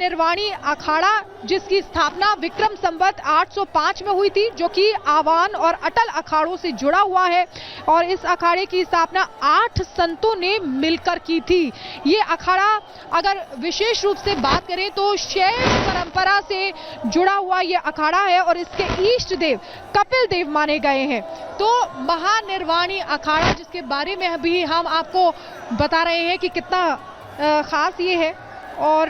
महानिर्वाणी अखाड़ा जिसकी स्थापना विक्रम संवत 805 में हुई थी, जो कि आवान और अटल अखाड़ों से जुड़ा हुआ है। और इस अखाड़े की स्थापना 8 संतों ने मिलकर की थी। ये अखाड़ा अगर विशेष रूप से बात करें तो शैव परंपरा से जुड़ा हुआ ये अखाड़ा है और इसके इष्ट देव कपिल देव माने गए हैं। तो महानिर्वाणी अखाड़ा जिसके बारे में अभी हम आपको बता रहे हैं कि कितना खास ये है। और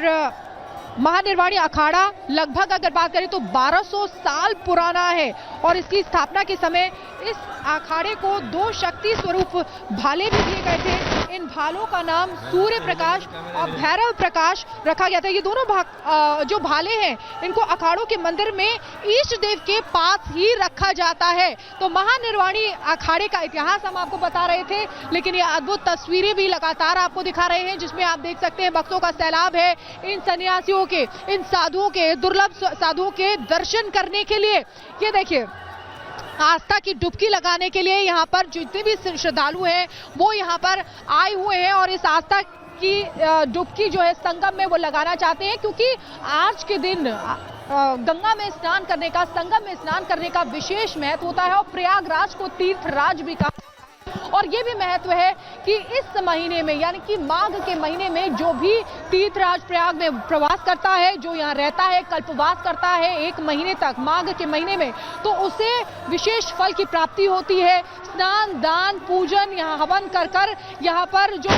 महानिर्वाणी अखाड़ा लगभग अगर बात करें तो 1200 साल पुराना है और इसकी स्थापना के समय इस अखाड़े को 2 शक्ति स्वरूप भाले भी दिए गए थे। इन भालों का नाम सूर्य प्रकाश और भैरव प्रकाश रखा गया था। ये दोनों जो भाले हैं इनको अखाड़ों के मंदिर में इष्ट देव के पास ही रखा जाता है। तो महानिर्वाणी अखाड़े का इतिहास हम आपको बता रहे थे, लेकिन ये अद्भुत तस्वीरें भी लगातार आपको दिखा रहे हैं, जिसमें आप देख सकते हैं भक्तों का सैलाब है इन सन्यासियों के, इन साधुओं के, दुर्लभ साधुओं के दर्शन करने के लिए। ये देखिए, आस्था की डुबकी लगाने के लिए यहाँ पर जितने भी श्रद्धालु हैं वो यहाँ पर आए हुए हैं और इस आस्था की डुबकी जो है संगम में वो लगाना चाहते हैं, क्योंकि आज के दिन गंगा में स्नान करने का, संगम में स्नान करने का विशेष महत्व होता है और प्रयागराज को तीर्थराज भी कहा। और ये भी महत्व है कि इस महीने में यानी कि माघ के महीने में जो भी तीर्थराज प्रयाग में प्रवास करता है, जो यहाँ रहता है, कल्पवास करता है 1 महीने तक माघ के महीने में, तो उसे विशेष फल की प्राप्ति होती है। स्नान, दान, पूजन, यहाँ हवन कर यहाँ पर जो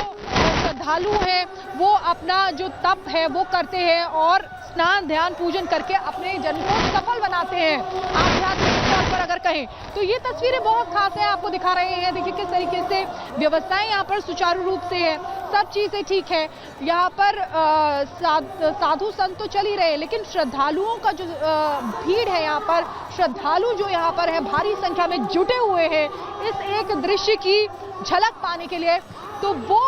श्रद्धालु हैं वो अपना जो तप है वो करते हैं और स्नान, ध्यान, पूजन करके अपने जन्म को सफल बनाते हैं। आध्यात्मिक तौर पर अगर कहें तो ये तस्वीरें बहुत खास है, आपको दिखा रहे हैं। देखिए किस तरीके से व्यवस्थाएं यहाँ पर सुचारू रूप से है, सब चीजें ठीक है। यहाँ पर साधु संत तो चल ही रहे हैं, लेकिन श्रद्धालुओं का जो भीड़ है यहाँ पर, श्रद्धालु जो यहाँ पर है भारी संख्या में जुटे हुए हैं इस एक दृश्य की झलक पाने के लिए, तो वो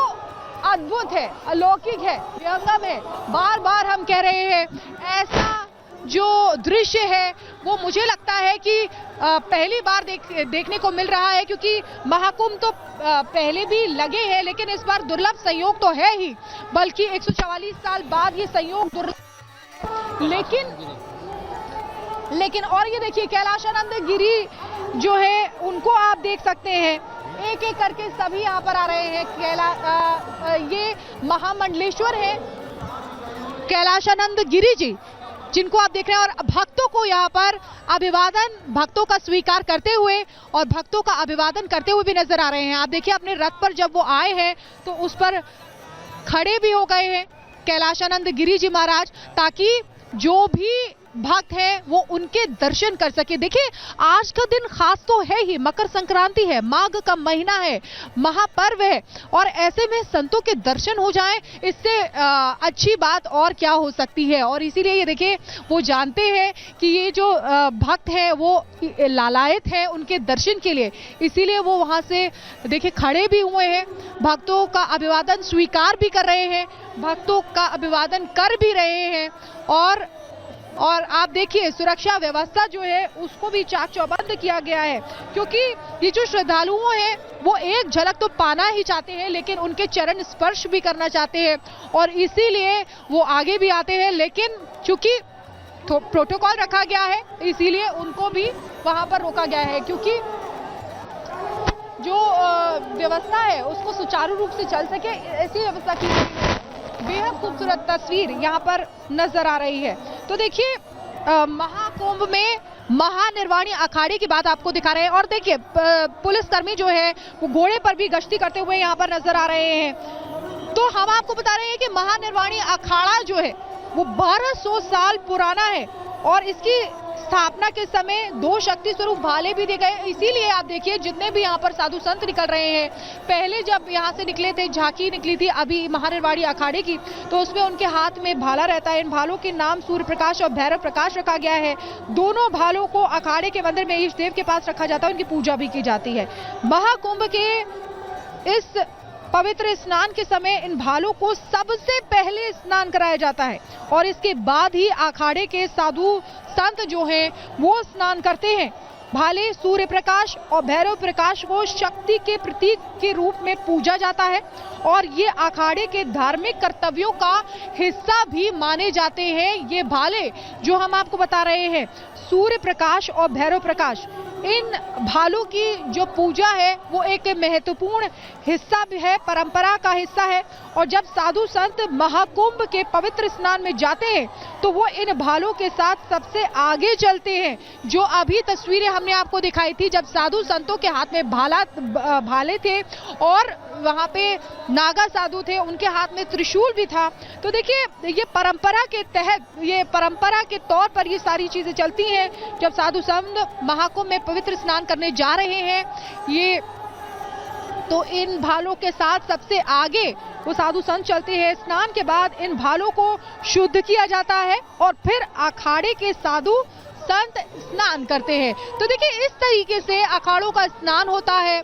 अद्भुत है, अलौकिक है, विहंगम है। बार बार हम कह रहे हैं ऐसा जो दृश्य है वो मुझे लगता है कि पहली बार देखने को मिल रहा है, क्योंकि महाकुंभ तो पहले भी लगे हैं, लेकिन इस बार दुर्लभ संयोग तो है ही, बल्कि 144 साल बाद ये संयोग दुर्लभ। लेकिन और ये देखिए कैलाशानंद गिरी जो है उनको आप देख सकते हैं, एक एक करके सभी यहाँ पर आ रहे हैं। ये महामंडलेश्वर है कैलाशानंद गिरी जी, जिनको आप देख रहे हैं, और भक्तों को यहाँ पर अभिवादन, भक्तों का स्वीकार करते हुए और भक्तों का अभिवादन करते हुए भी नजर आ रहे हैं। आप देखिए अपने रथ पर जब वो आए हैं तो उस पर खड़े भी हो गए हैं कैलाशानंद गिरी जी महाराज, ताकि जो भी भक्त है वो उनके दर्शन कर सके। देखिए आज का दिन खास तो है ही, मकर संक्रांति है, माघ का महीना है, महापर्व है, और ऐसे में संतों के दर्शन हो जाएं, इससे अच्छी बात और क्या हो सकती है। और इसीलिए ये देखिए वो जानते हैं कि ये जो भक्त है वो लालायत है उनके दर्शन के लिए, इसीलिए वो वहां से देखिए खड़े भी हुए हैं, भक्तों का अभिवादन स्वीकार भी कर रहे हैं, भक्तों का अभिवादन कर भी रहे हैं। और आप देखिए सुरक्षा व्यवस्था जो है उसको भी चाक चौबंद किया गया है, क्योंकि ये जो श्रद्धालुओं हैं वो एक झलक तो पाना ही चाहते हैं, लेकिन उनके चरण स्पर्श भी करना चाहते हैं और इसीलिए वो आगे भी आते हैं। लेकिन चूंकि प्रोटोकॉल रखा गया है इसीलिए उनको भी वहां पर रोका गया है, क्योंकि जो व्यवस्था है उसको सुचारू रूप से चल सके, ऐसी व्यवस्था की गई है। बेहद खूबसूरत तस्वीर यहाँ पर नजर आ रही है। तो देखिए महाकुंभ में महानिर्वाणी अखाड़े की बात आपको दिखा रहे हैं, और देखिए पुलिसकर्मी जो है वो घोड़े पर भी गश्ती करते हुए यहाँ पर नजर आ रहे हैं। तो हम आपको बता रहे हैं कि महानिर्वाणी अखाड़ा जो है वो 1200 साल पुराना है और इसकी स्थापना के समय 2 शक्ति स्वरूप भाले भी दिए गए। इसीलिए आप देखिए जितने भी यहाँ पर साधु संत निकल रहे हैं, पहले जब यहाँ से निकले थे, झांकी निकली थी अभी महानिर्वाणी अखाड़े की, तो उसमें उनके हाथ में भाला रहता है। इन भालों के नाम सूर्य प्रकाश और भैरव प्रकाश रखा गया है। दोनों भालों को अखाड़े के मंदिर में इष्ट देव के पास रखा जाता है, उनकी पूजा भी की जाती है। महाकुंभ के इस पवित्र स्नान के समय इन भालों को सबसे पहले स्नान कराया जाता है और इसके बाद ही अखाड़े के साधु संत जो हैं वो स्नान करते हैं। भाले सूर्य प्रकाश और भैरव प्रकाश को शक्ति के प्रतीक के रूप में पूजा जाता है और ये अखाड़े के धार्मिक कर्तव्यों का हिस्सा भी माने जाते हैं। ये भाले जो हम आपको बता रहे हैं, सूर्य प्रकाश और भैरव प्रकाश, इन भालों की जो पूजा है वो एक महत्वपूर्ण हिस्सा भी है, परंपरा का हिस्सा है। और जब साधु संत महाकुंभ के पवित्र स्नान में जाते हैं तो वो इन भालों के साथ सबसे आगे चलते हैं। जो अभी तस्वीरें हमने आपको दिखाई थी जब साधु संतों के हाथ में भाले थे और वहां पे नागा साधु थे, उनके हाथ में त्रिशूल भी था। तो देखिए ये परंपरा के तहत, ये परंपरा के तौर पर ये सारी चीजें चलती हैं। जब साधु संत महाकुंभ में पवित्र स्नान करने जा रहे हैं ये, तो इन भालों के साथ सबसे आगे वो साधु संत चलते हैं। स्नान के बाद इन भालों को शुद्ध किया जाता है और फिर अखाड़े के साधु संत स्नान करते हैं। तो देखिए इस तरीके से अखाड़ों का स्नान होता है।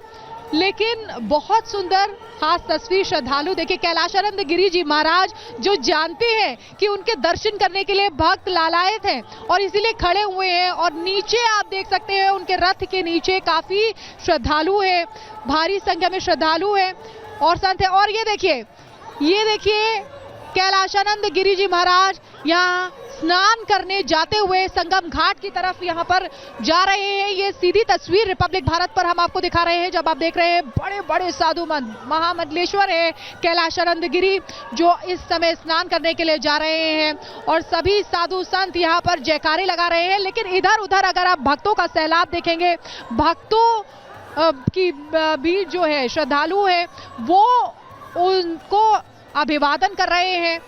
लेकिन बहुत सुंदर खास तस्वीर श्रद्धालु देखिए, कैलाशानंद गिरी जी महाराज जो जानते हैं कि उनके दर्शन करने के लिए भक्त लालायत हैं और इसीलिए खड़े हुए हैं। और नीचे आप देख सकते हैं उनके रथ के नीचे काफी श्रद्धालु हैं, भारी संख्या में श्रद्धालु हैं और संत है। और ये देखिए कैलाशानंद गिरी जी महाराज यहाँ स्नान करने जाते हुए संगम घाट की तरफ यहाँ पर जा रहे हैं। ये सीधी तस्वीर रिपब्लिक भारत पर हम आपको दिखा रहे हैं जब आप देख रहे हैं बड़े बड़े साधु महामंडलेश्वर है कैलाशानंद गिरी जो इस समय स्नान करने के लिए जा रहे हैं और सभी साधु संत यहाँ पर जयकारे लगा रहे हैं। लेकिन इधर उधर अगर आप भक्तों का सैलाब देखेंगे, भक्तों की भी जो है श्रद्धालु है वो उनको अभिवादन कर रहे हैं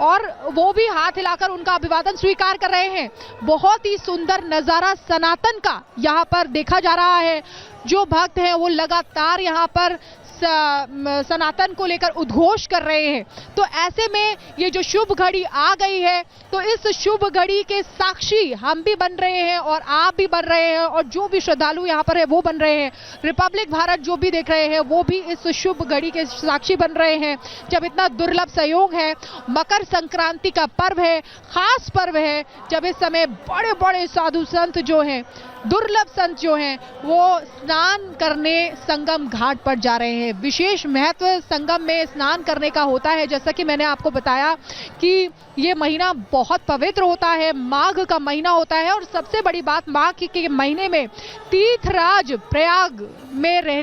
और वो भी हाथ हिलाकर उनका अभिवादन स्वीकार कर रहे हैं। बहुत ही सुंदर नजारा सनातन का यहाँ पर देखा जा रहा है। जो भक्त हैं वो लगातार यहाँ पर सनातन को लेकर उद्घोष कर रहे हैं। तो ऐसे में ये जो शुभ घड़ी आ गई है तो इस शुभ घड़ी के साक्षी हम भी बन रहे हैं और आप भी बन रहे हैं और जो भी श्रद्धालु यहाँ पर है वो बन रहे हैं। रिपब्लिक भारत जो भी देख रहे हैं वो भी इस शुभ घड़ी के साक्षी बन रहे हैं। जब इतना दुर्लभ संयोग है, मकर संक्रांति का पर्व है, खास पर्व है, जब इस समय बड़े बड़े साधु संत जो हैं, दुर्लभ संत जो हैं वो स्नान करने संगम घाट पर जा रहे हैं। विशेष महत्व संगम में स्नान करने का होता है। जैसा कि मैंने आपको बताया कि ये महीना बहुत पवित्र होता है, माघ का महीना होता है और सबसे बड़ी बात माघ के महीने में तीर्थराज प्रयागराज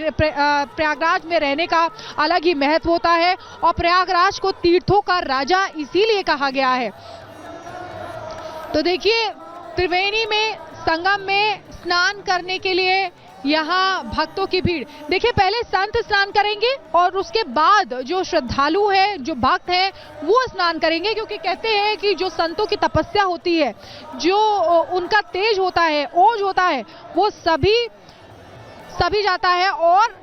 में रहने का अलग ही महत्व होता है और प्रयागराज को तीर्थों का राजा इसीलिए कहा गया है। तो देखिए त्रिवेणी में संगम में स्नान करने के लिए यहाँ भक्तों की भीड़ देखिए। पहले संत स्नान करेंगे और उसके बाद जो श्रद्धालु है, जो भक्त हैं वो स्नान करेंगे, क्योंकि कहते हैं कि जो संतों की तपस्या होती है, जो उनका तेज होता है, ओज होता है, वो सभी जाता है। और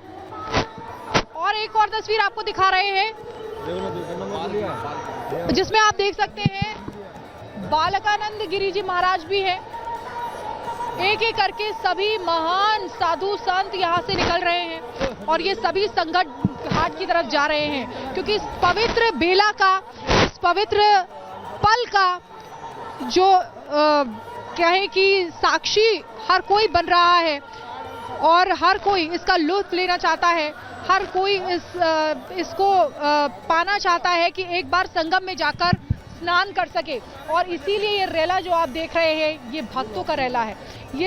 एक और तस्वीर आपको दिखा रहे हैं जिसमें आप देख सकते हैं बालकानंद गिरी जी महाराज भी है। एक एक करके सभी महान साधु संत यहाँ से निकल रहे हैं और ये सभी संगम घाट की तरफ जा रहे हैं, क्योंकि इस पवित्र बेला का, इस पवित्र पल का जो कहे कि साक्षी हर कोई बन रहा है और हर कोई इसका लुत्फ लेना चाहता है। हर कोई इसको पाना चाहता है कि एक बार संगम में जाकर स्नान कर सके। और इसीलिए ये रेला जो आप देख रहे हैं ये भक्तों का रेला है। ये